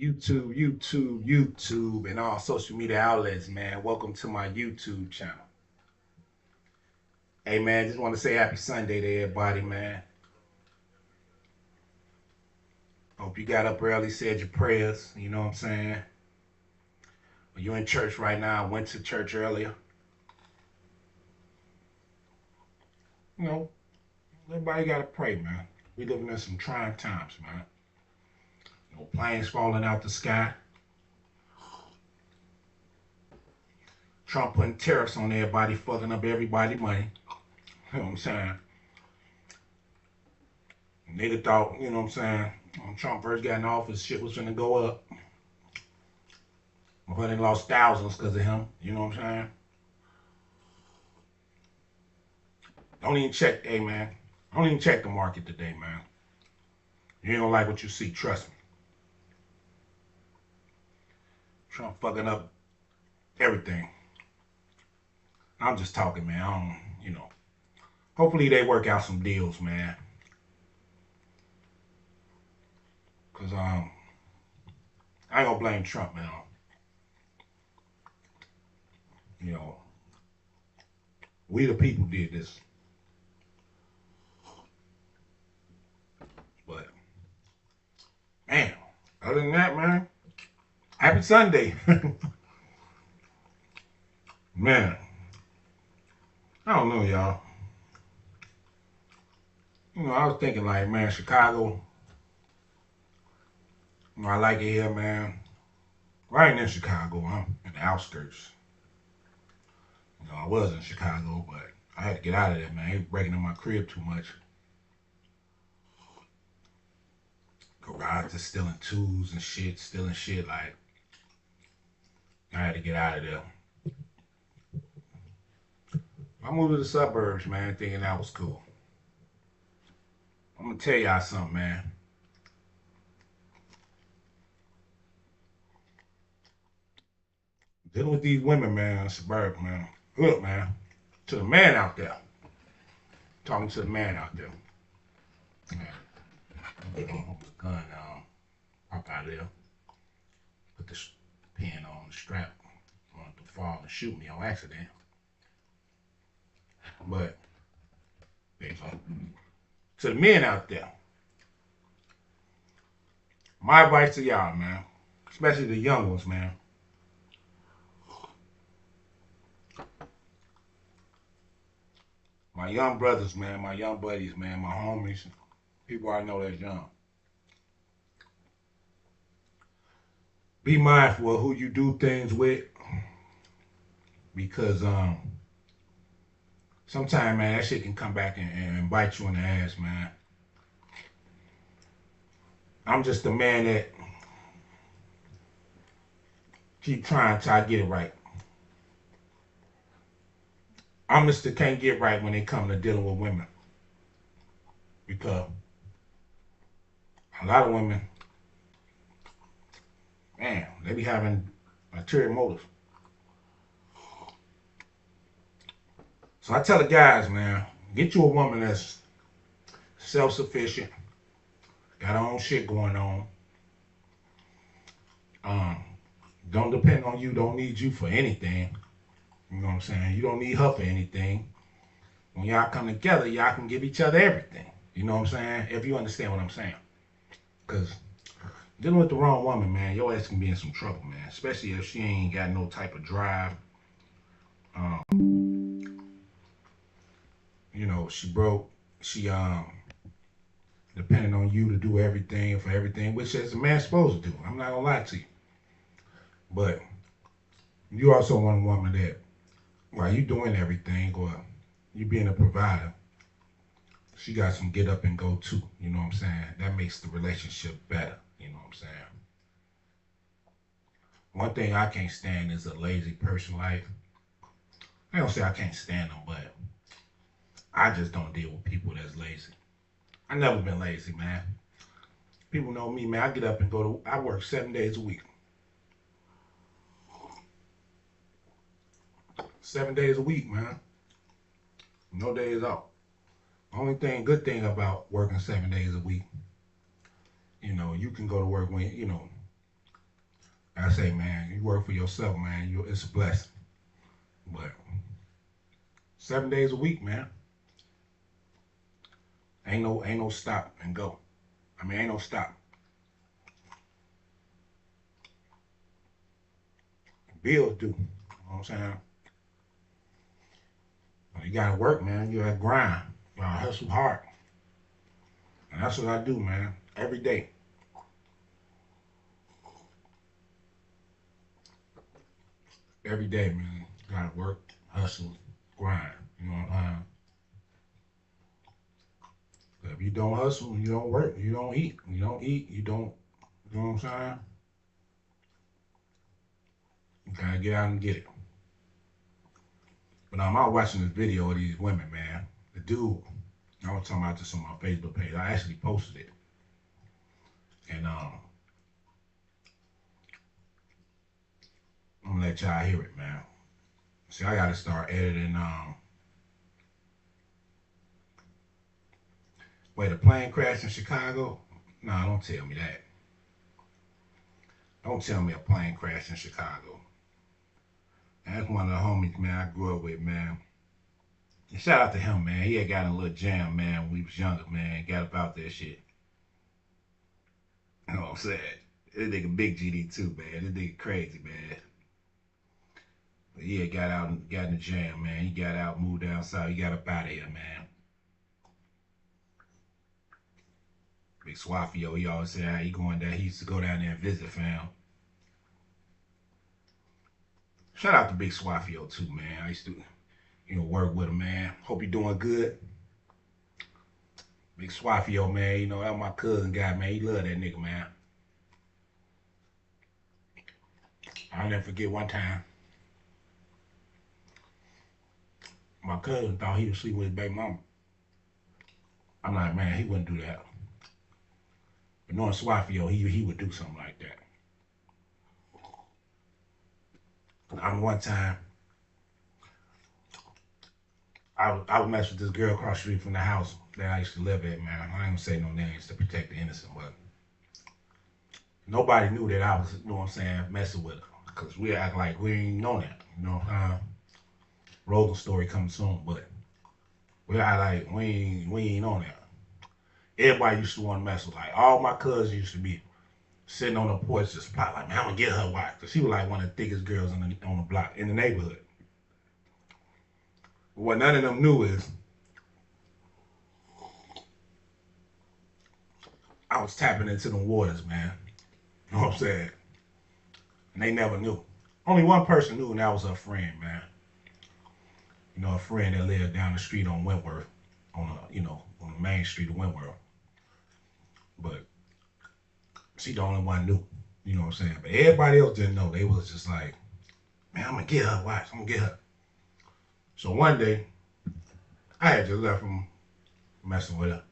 YouTube, and all social media outlets, man. Welcome to my YouTube channel. Hey, man, just want to say happy Sunday to everybody, man. Hope you got up early, said your prayers. You know what I'm saying? Well, you're in church right now. I went to church earlier. You know, everybody got to pray, man. We living in some trying times, man. Planes falling out the sky. Trump putting tariffs on everybody, fucking up everybody money. You know what I'm saying? Nigga thought, you know what I'm saying, when Trump first got in office, shit was gonna go up. But they lost thousands because of him. You know what I'm saying? Don't even check, hey man. Don't even check the market today, man. You ain't gonna like what you see, trust me. Trump fucking up everything. I'm just talking, man. I don't. Hopefully they work out some deals, man. Cause I ain't gonna blame Trump, man. You know, we the people did this. But man, other than that, man, happy Sunday. Man, I don't know, y'all. I was thinking like, man, Chicago. I like it here, man. Right in Chicago, I'm in the outskirts. I was in Chicago, but I had to get out of there, man. They breaking in my crib too much. Garage just stealing tools and shit, stealing shit. Like, I had to get out of there. I moved to the suburbs, man, thinking that was cool. I'm gonna tell y'all something, man. Dealing with these women, man, in the suburbs, man. Look, man, to the man out there. Talking to the man out there. Man, gun pop out of there. Put the pin on the strap. Want to fall and shoot me on accident. But there you go. To the men out there, my advice to y'all, man, especially the young ones, man. My young brothers, man, my young buddies, man, my homies, people I know that's young. Be mindful of who you do things with, because sometimes, man, that shit can come back and bite you in the ass, man. I'm just a man that keep trying to get it right. I'm Mr. Can't get right when it come to dealing with women, because a lot of women, man, they be having ulterior motives. So I tell the guys, man, get you a woman that's self-sufficient, got her own shit going on. Um, don't depend on you, don't need you for anything. You know what I'm saying? You don't need her for anything. When y'all come together, y'all can give each other everything. You know what I'm saying? If you understand what I'm saying. Because dealing with the wrong woman, man, your ass can be in some trouble, man. Especially if she ain't got no type of drive. She broke. She depending on you to do everything for everything, which as a man's supposed to do. I'm not gonna lie to you. But you also want a woman that while you doing everything or you being a provider, she got some get up and go too. You know what I'm saying? That makes the relationship better. You know what I'm saying? One thing I can't stand is a lazy person. Like, I don't say I can't stand them, but I just don't deal with people that's lazy. I never been lazy, man. People know me, man. I get up and I work 7 days a week. 7 days a week, man. No days off. Good thing about working 7 days a week, you can go to work when, I say, man, you work for yourself, man. It's a blessing. But 7 days a week, man, ain't no stop and go. I mean, ain't no stop. Bills do. You know what I'm saying? You gotta work, man. You gotta grind. You gotta hustle hard. And that's what I do, man. Every day. Every day, man. You gotta work, hustle, grind. You know what I'm saying? If you don't hustle, you don't work, you don't eat. You don't eat, you don't, you know what I'm saying? You gotta get out and get it. But I'm watching this video of these women, man. The dude, I was talking about this on my Facebook page. I actually posted it. And I'm gonna let y'all hear it, man. See, I gotta start editing. Wait, a plane crash in Chicago? Nah, don't tell me that. Don't tell me a plane crash in Chicago. And that's one of the homies, man, I grew up with, man. And shout out to him, man. He had got in a little jam, man, when we was younger, man. Got about that shit. You know what I'm saying? This nigga big GD too, man. This nigga crazy, man. But he had got out and got in the jam, man. He got out, moved down south. He got up out of here, man. Big Swafio, he always said how he going down. He used to go down there and visit, fam. Shout out to Big Swafio too, man. I used to, work with him, man. Hope you doing good. Big Swafio, man. That my cousin guy, man. He love that nigga, man. I'll never forget one time. My cousin thought he was sleeping with his baby mama. I'm like, man, he wouldn't do that. But knowing Swafio, he would do something like that. One time, I would mess with this girl across the street from the house that I used to live at, man. I ain't gonna say no names to protect the innocent, but nobody knew that I was, you know what I'm saying, messing with her. Because we act like we ain't know that. Rosen story coming soon, but we act like we ain't on that. Everybody used to want to mess with, like, all my cousins used to be sitting on the porch just plot like, man, I'm gonna get her wife. Because she was like one of the thickest girls on the block, in the neighborhood. But what none of them knew is I was tapping into the waters, man. You know what I'm saying? And they never knew. Only one person knew, and that was her friend, man. A friend that lived down the street on Wentworth, on the main street of Wentworth. But she the only one knew. You know what I'm saying? But everybody else didn't know. They was just like, man, I'm gonna get her wife. I'm gonna get her. So one day, I had just left from messing with her.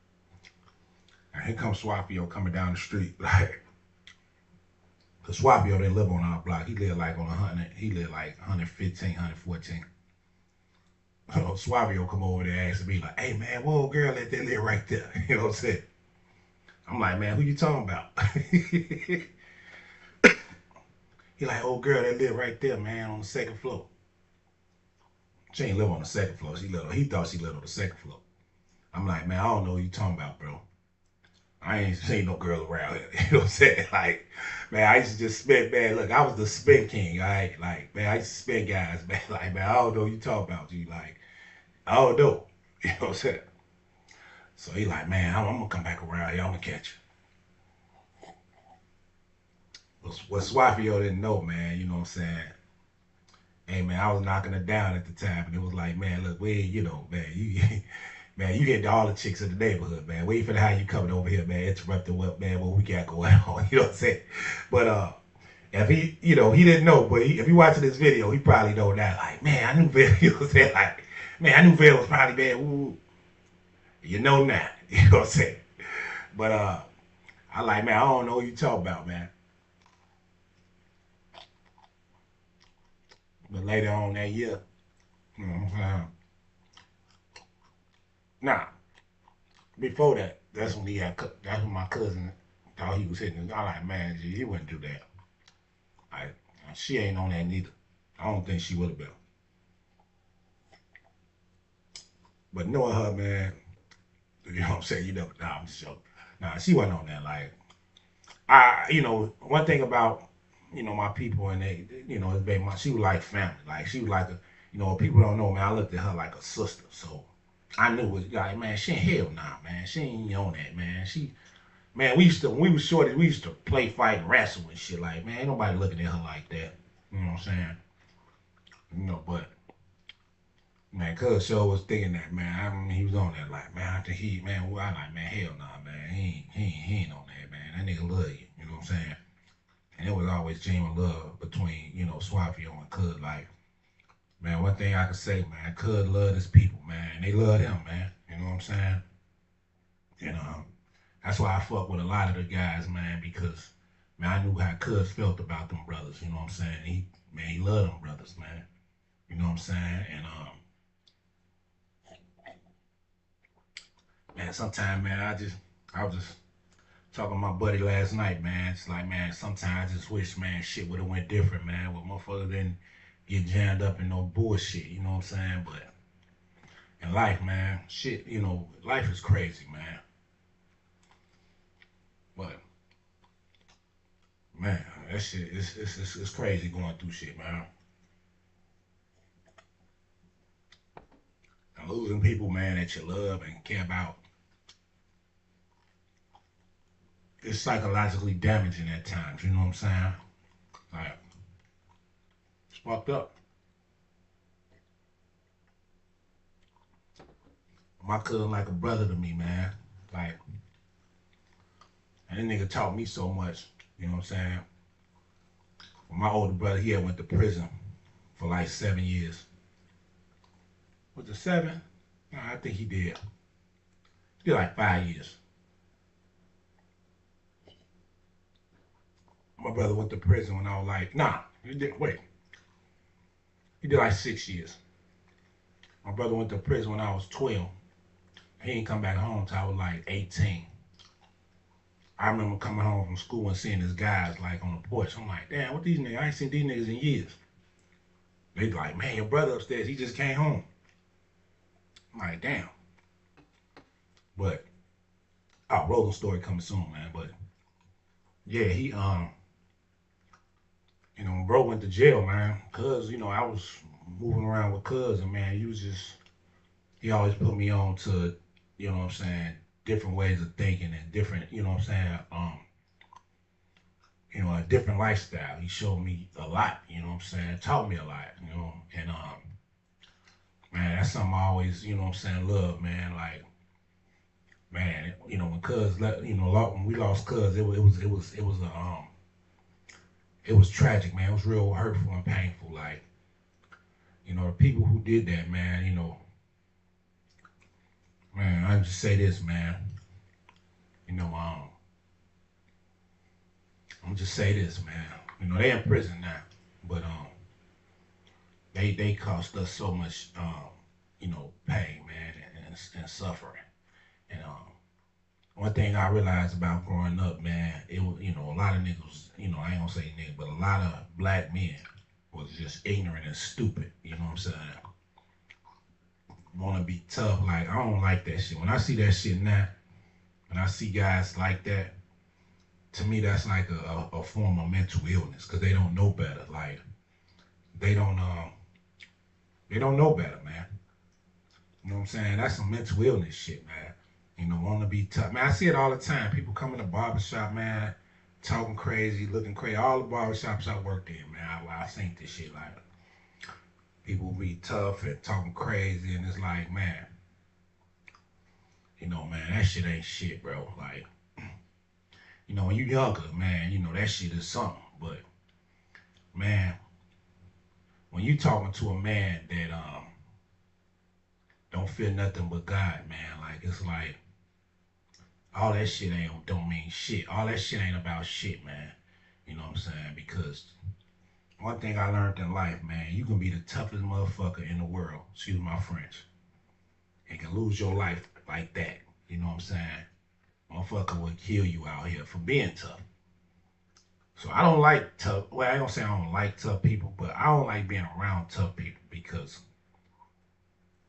And here comes Swapio coming down the street. Like, cause Swapio didn't live on our block. He lived like on 100. He lived like 115, 114. Swabio come over there and ask me like, hey man, what old girl that live right there? You know what I'm saying? I'm like, man, who you talking about? He like, old girl that live right there, man, on the second floor. She ain't live on the second floor. He thought she lived on the second floor. I'm like, man, I don't know what you talking about, bro. I ain't seen no girl around here. You know what I'm saying? Like, man, I used to just spin, man. Look, I was the spin king. Like, man, I used to spin guys, man. Like, man, I don't know what you talking about, G. Like, I don't know. You know what I'm saying? So he like, man, I'm gonna come back around here. I'm gonna catch you. What Swafio didn't know, man, you know what I'm saying? Hey, man, I was knocking her down at the time, and it was like, man, look, man, man, you hit all the chicks in the neighborhood, man. Wait for how you coming over here, man, interrupting what, man, what we got going on. You know what I'm saying? But if he didn't know, but if he watching this video, he probably know that. Like, man, I knew Vail. You know what I'm saying? Like, man, I knew Vail was probably bad. Ooh, you know now. You know what I'm saying? But I like, man, I don't know what you talking about, man. But later on that year, you know what I'm saying? Nah, before that, that's when my cousin thought he was hitting. I like, man, he wouldn't do that. Like, she ain't on that neither. I don't think she would have been. But knowing her, man, you know what I'm saying? You never, nah, I'm just joking. Nah, she wasn't on that. Like, one thing about, my people and they, it's baby mom, she was like family. Like, she was like people don't know, man, I looked at her like a sister. So I knew it was like, man, she ain't hell nah, man. She ain't on that, man. Man, when we was shorty, we used to play, fight, and wrestle and shit. Like, man, ain't nobody looking at her like that. You know what I'm saying? But man, Cuz Show was thinking that, man. I mean, he was on that, like, man, I think man, well, I like, man, hell nah, man. He ain't on that, man. That nigga love you. You know what I'm saying? And it was always genuine love between, Swafio and Cud. Like, man, one thing I can say, man, Cud love his people, man. They love him, man. You know what I'm saying? And that's why I fuck with a lot of the guys, man, because man, I knew how Cud felt about them brothers. You know what I'm saying? He loved them brothers, man. You know what I'm saying? And man, sometimes, man, I was just talking to my buddy last night, man. It's like, man, sometimes I just wish, man, shit would have went different, man. But motherfucker didn't get jammed up in no bullshit. You know what I'm saying? But in life, man, shit, life is crazy, man. But man, that shit it's crazy going through shit, man. And losing people, man, that you love and care about, it's psychologically damaging at times. You know what I'm saying? Like, it's fucked up. My cousin like a brother to me, man. Like, and that nigga taught me so much. You know what I'm saying? My older brother, he had went to prison for like 7 years. Was it 7? Nah, I think he did. He did like 5 years. My brother went to prison when I was like, nah, he did, wait. He did like 6 years. My brother went to prison when I was 12. He ain't come back home till I was like 18. I remember coming home from school and seeing these guys like on the porch. I'm like, damn, what these niggas? I ain't seen these niggas in years. They like, man, your brother upstairs, he just came home. I'm like, damn. But I'll roll the story coming soon, man. But yeah, he when bro went to jail, man, cause I was moving around with cousin, man. He always put me on to, what I'm saying, different ways of thinking and different, what I'm saying, a different lifestyle. He showed me a lot, what I'm saying, taught me a lot, and man, that's something I always, what I'm saying, love, man. Like, man, when Cuz left, when we lost Cuz, it was tragic, man. It was real hurtful and painful. Like, the people who did that, man, man, I just say this, man. You know, um, I'm just say this, man. They in prison now, but they cost us so much, pain, man, and suffering. And one thing I realized about growing up, man, it was, a lot of niggas, I ain't gonna say niggas, but a lot of black men was just ignorant and stupid. You know what I'm saying? Want to be tough. Like, I don't like that shit. When I see that shit now, when I see guys like that, to me that's like a form of mental illness because they don't know better. Like, they don't they don't know better, man. You know what I'm saying? That's some mental illness shit, man. Want to be tough. Man, I see it all the time. People come in the barbershop, man, talking crazy, looking crazy. All the barbershops I worked in, man, I seen this shit. Like, people be tough and talking crazy, and it's like, man, man, that shit ain't shit, bro. Like, when you younger, man, that shit is something. But, man, when you talking to a man that don't feel nothing but God, man, like, it's like all that shit ain't don't mean shit. All that shit ain't about shit, man. You know what I'm saying? Because one thing I learned in life, man, you can be the toughest motherfucker in the world, excuse my French, and can lose your life like that. You know what I'm saying? Motherfucker will kill you out here for being tough. So I don't like tough. Well, I don't say I don't like tough people, but I don't like being around tough people because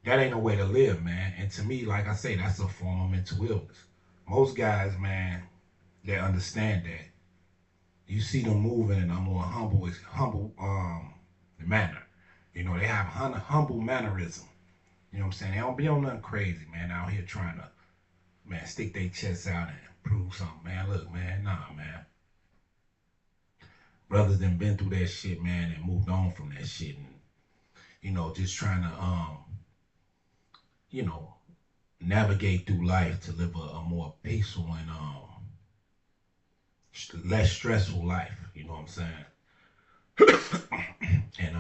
that ain't no way to live, man. And to me, like I say, that's a form of mental illness. Most guys, man, they understand that. You see them moving in a more humble manner. You know, they have humble mannerism. You know what I'm saying? They don't be on nothing crazy, man, out here trying to, man, stick their chests out and prove something, man. Look, man, nah, man. Brothers done been through that shit, man, and moved on from that shit. And, you know, just trying to, you know, navigate through life to live a more peaceful and less stressful life. You know what I'm saying? And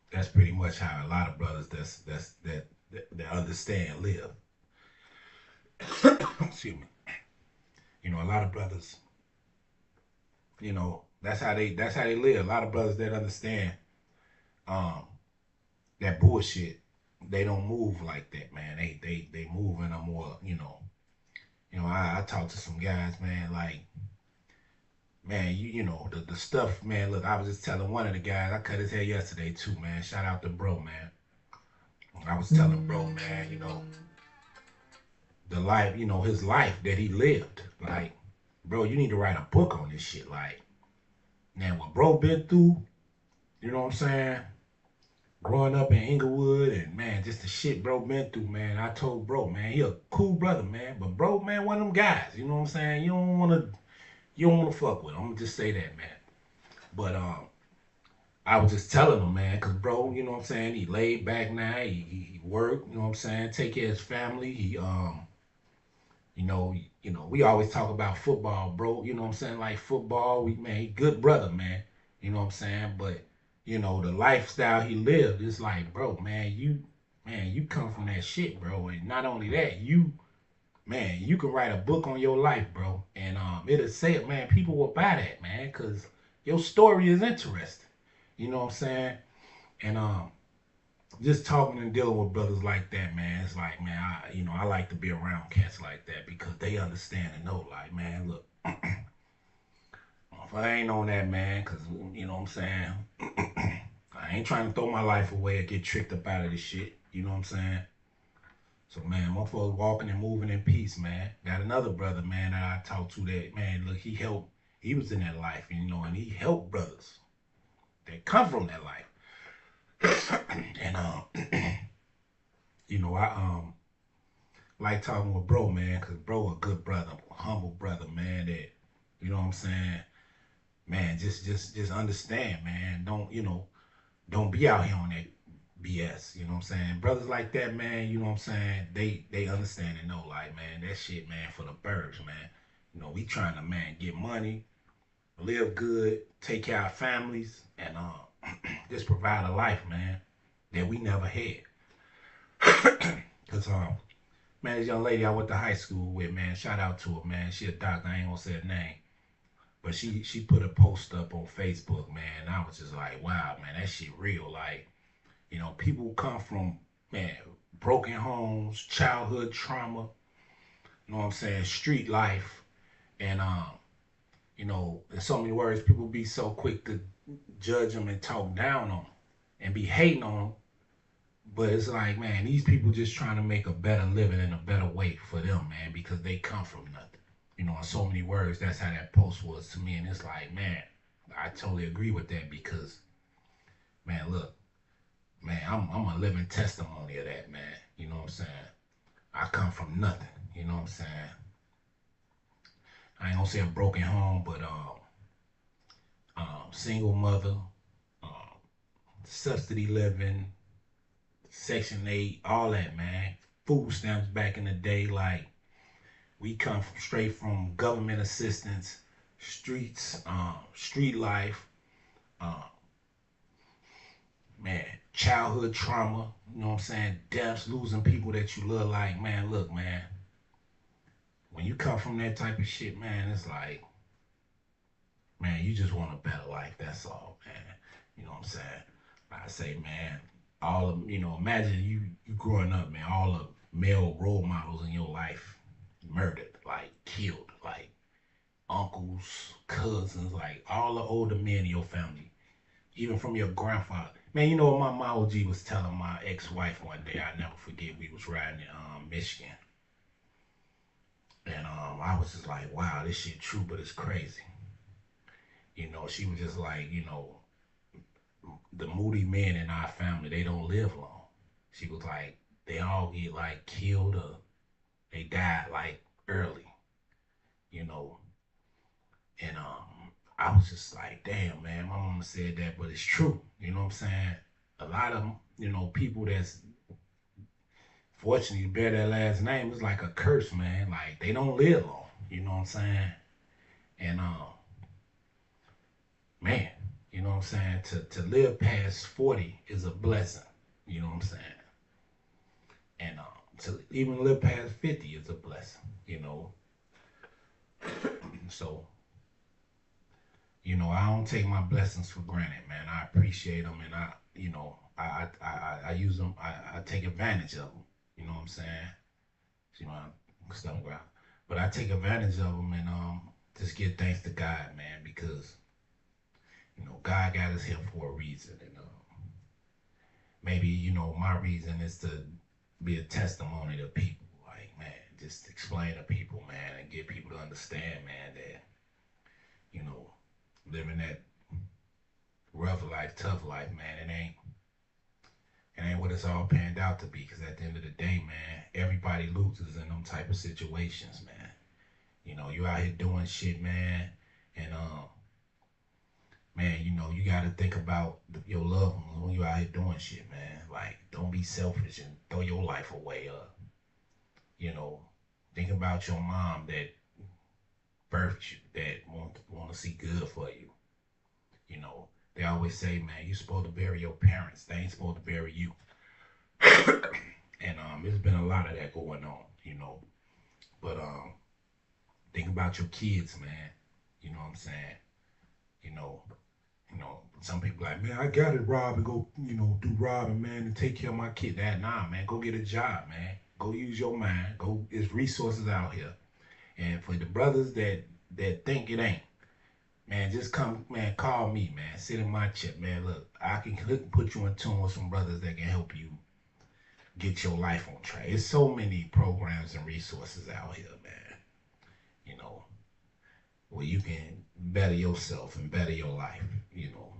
that's pretty much how a lot of brothers that understand live. Excuse me. You know, a lot of brothers, you know, that's how they live. A lot of brothers that understand um that bullshit, they don't move like that, man. They move in a more, I talk to some guys, man, like, man, the stuff, man. Look, I was just telling one of the guys, I cut his hair yesterday too, man. Shout out to bro, man. I was telling bro, man, the life, his life that he lived. Like, bro, you need to write a book on this shit. Like, man, what bro been through, you know what I'm saying? Growing up in Inglewood and man, just the shit bro been through, man. I told bro, man, he a cool brother, man. But bro, man, one of them guys, you know what I'm saying? You don't wanna fuck with him. I'm gonna just say that, man. But I was just telling him, man, cause bro, you know what I'm saying? He laid back now. He worked, you know what I'm saying? Take care of his family. He we always talk about football, bro. You know what I'm saying? Like football, he good brother, man. You know what I'm saying? But the lifestyle he lived is like, bro, man, you come from that shit, bro. And not only that, you can write a book on your life, bro. And it'll say it, man. People will buy that, man, cause your story is interesting. You know what I'm saying? And just talking and dealing with brothers like that, man, it's like, man, I like to be around cats like that because they understand and know, like, man, look, if I ain't on that, man, because, you know what I'm saying, I ain't trying to throw my life away or get tricked up out of this shit, you know what I'm saying? So, man, my folks walking and moving in peace, man. Got another brother, man, that I talked to that, man, look, he was in that life, and he helped brothers that come from that life. And, I like talking with bro, man, cause bro a good brother, a humble brother, man. That you know what I'm saying, man. Just understand, man. Don't be out here on that BS. You know what I'm saying. Brothers like that, man. You know what I'm saying. They understand and know, like, man, that shit, man, for the birds, man. We trying to, man, get money, live good, take care of our families, and just provide a life, man, that we never had. Cause man, this young lady I went to high school with, man, shout out to her, man. She a doctor. I ain't gonna say her name, but she put a post up on Facebook, man. And I was just like, wow, man, that shit real. Like, people come from, man, broken homes, childhood trauma. You know what I'm saying? Street life, and in so many words, people be so quick to judge them and talk down on them and be hating on them. But it's like, man, these people just trying to make a better living and a better way for them, man, because they come from nothing. In so many words, that's how that post was to me. And it's like, man, I totally agree with that because, man, look, man, I'm a living testimony of that, man. You know what I'm saying? I come from nothing. You know what I'm saying? I ain't gonna say a broken home, but single mother, um, subsidy living, Section 8, all that, man. Food stamps back in the day, like we come from, straight from government assistance, streets, street life, um, man, childhood trauma. You know what I'm saying? Deaths, losing people that you love. Like, man, look, man. When you come from that type of shit, man, it's like, man, you just want a better life. That's all, man. You know what I'm saying? I say, man, all of imagine you growing up, man, all the male role models in your life murdered, like killed, like uncles, uncles, cousins, like all the older men in your family, even from your grandfather. Man, you know what my Mama G was telling my ex-wife one day? I never forget. We was riding in Michigan, and I was just like, wow, this shit true, but it's crazy. You know, she was just like, you know, the moody men in our family, they don't live long. She was like, they all get like killed or they died like early, you know. And I was just like, damn, man, my mama said that, but it's true. You know what I'm saying? A lot of you know people that's fortunately bear that last name is like a curse, man. Like they don't live long. You know what I'm saying? And man, you know what I'm saying? To live past 40 is a blessing. You know what I'm saying? And to even live past 50 is a blessing. You know, so you know I don't take my blessings for granted, man. I appreciate them, and I you know I use them. I take advantage of them. You know what I'm saying? You know, I'm stumbling ground, but I take advantage of them and just give thanks to God, man, because you know God got us here for a reason, and maybe you know my reason is to be a testimony to people. Like man, just explain to people, man, and get people to understand, man, that you know living that rough life, tough life, man, it ain't what it's all panned out to be. Because at the end of the day, man, everybody loses in them type of situations, man. You know, you out here doing shit, man, and man, you know, you got to think about your loved ones when you out here doing shit, man. Like, don't be selfish and throw your life away. You know, think about your mom that birthed you, that want to see good for you. You know, they always say, man, you supposed to bury your parents. They ain't supposed to bury you. And there's been a lot of that going on, you know. But think about your kids, man. You know what I'm saying? You know, some people like, man, I got it, Rob, and go, you know, do robbing, man, and take care of my kid. That nah, man, go get a job, man. Go use your mind. Go, there's resources out here. And for the brothers that think it ain't, man, just come, man, call me, man. Sit in my chip, man. Look, I can put you in tune with some brothers that can help you get your life on track. There's so many programs and resources out here, man. You know, where you can better yourself and better your life. You know,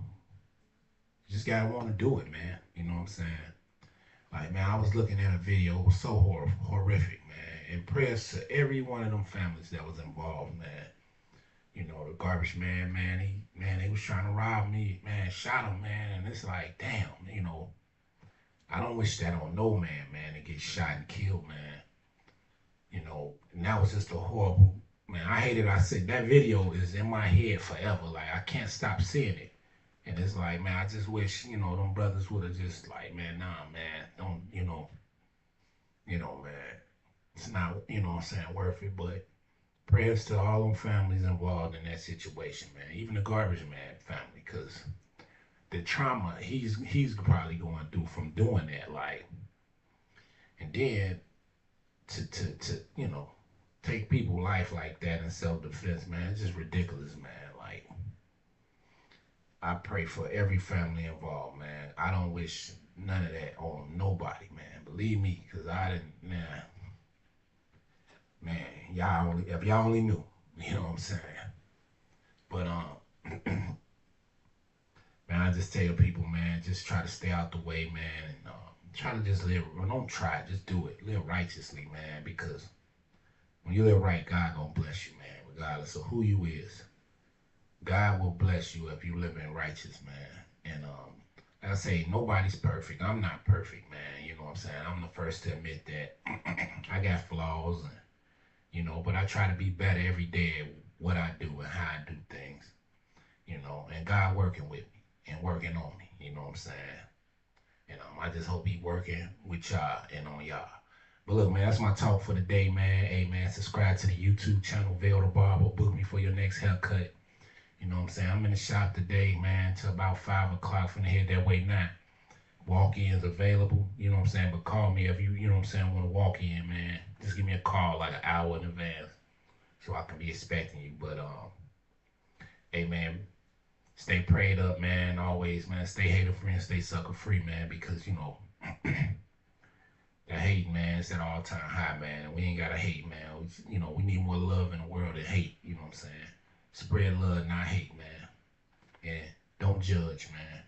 you just gotta want to do it, man. You know what I'm saying? Like, man, I was looking at a video. It was so horrific, man. And prayers to every one of them families that was involved, man. You know, the garbage man, he was trying to rob me, man, shot him, man. And it's like, damn, you know, I don't wish that on no man, man, to get shot and killed, man. You know, and that was just a horrible, man. I hate it. I said that video is in my head forever. Like, I can't stop seeing it. And it's like, man, I just wish, you know, them brothers would have just like, man, nah, man, don't, man, it's not, you know what I'm saying, worth it. But prayers to all them families involved in that situation, man. Even the garbage man family, because the trauma he's probably going through from doing that, like, and then to you know take people's life like that in self defense, man. It's just ridiculous, man. Like, I pray for every family involved, man. I don't wish none of that on nobody, man. Believe me, because I didn't, man, y'all only if y'all only knew, you know what I'm saying. But man, I just tell people, man, just try to stay out the way, man, and try to just live. Well, don't try, just do it. Live righteously, man, because when you live right, God gonna bless you, man, regardless of who you is. God will bless you if you live in righteous, man. And like I say, nobody's perfect. I'm not perfect, man. You know what I'm saying? I'm the first to admit that I got flaws, and you know, but I try to be better every day at what I do and how I do things, you know, and God working with me and working on me, you know what I'm saying? And I just hope he working with y'all and on y'all. But look, man, that's my talk for the day, man. Hey, man, subscribe to the YouTube channel, Veil the Barber. Book me for your next haircut. You know what I'm saying? I'm in the shop today, man, till about 5 o'clock. Finna head that way now. Walk-ins available, you know what I'm saying? But call me if you know what I'm saying, want to walk in, man. Just give me a call like an hour in advance so I can be expecting you. But Hey, man, stay prayed up, man. Always, man. Stay hater free and stay sucker free, man. Because, you know, that hate, man, is at all time high, man. We ain't gotta hate, man. You know, we need more love in the world than hate. You know what I'm saying? Spread love, not hate, man. And don't judge, man.